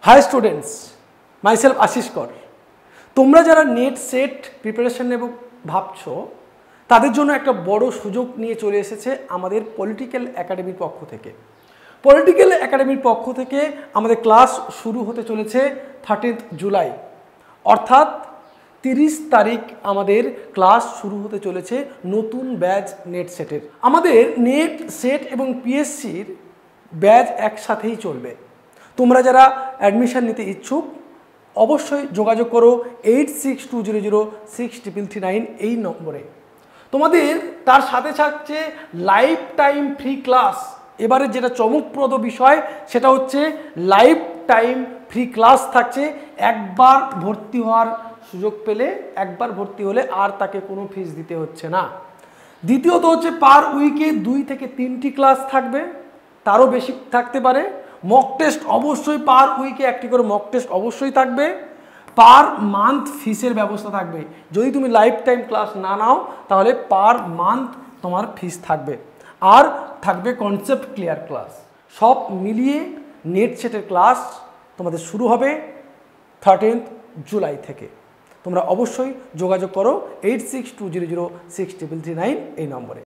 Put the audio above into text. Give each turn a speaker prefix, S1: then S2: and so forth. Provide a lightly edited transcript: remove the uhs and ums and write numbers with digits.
S1: High students, myself Ashis কর। তোমরা যারা নেট সেট প্রিপারেশন নেব ভাবছো, তাদের জন্য একটা বড় সুযোগ নিয়ে চলে এসেছে আমাদের পলিটিক্যাল একাডেমির পক্ষ থেকে। পলিটিক্যাল একাডেমির পক্ষ থেকে আমাদের ক্লাস শুরু হতে চলেছে 13 জুলাই, অর্থাৎ 30 তারিখ আমাদের ক্লাস শুরু হতে চলেছে নতুন ব্যাচ নেট সেটের। আমাদের নেট সেট এবং পিএসসির ব্যাচ একসাথেই চলবে। তোমরা যারা অ্যাডমিশন নিতে ইচ্ছুক অবশ্যই যোগাযোগ করো 8620063339 এই নম্বরে। তোমাদের তার সাথে থাকছে লাইফ টাইম ফ্রি ক্লাস। এবারে যেটা চমকপ্রদ বিষয় সেটা হচ্ছে লাইফ টাইম ফ্রি ক্লাস থাকছে। একবার ভর্তি হওয়ার সুযোগ পেলে, একবার ভর্তি হলে আর তাকে কোনো ফিস দিতে হচ্ছে না। দ্বিতীয়ত হচ্ছে পার উইকে 2 থেকে 3টি ক্লাস থাকবে, তারও বেশি থাকতে পারে। মক টেস্ট অবশ্যই পার উইকে একটি করে মক টেস্ট অবশ্যই থাকবে। পার মান্থ ফিসের ব্যবস্থা থাকবে। যদি তুমি লাইফ টাইম ক্লাস না নাও তাহলে পার মান্থ তোমার ফিস থাকবে। আর থাকবে কনসেপ্ট ক্লিয়ার ক্লাস। সব মিলিয়ে নেট সেটের ক্লাস তোমাদের শুরু হবে 13 জুলাই থেকে। তোমরা অবশ্যই যোগাযোগ করো 8620063339 এই নম্বরে।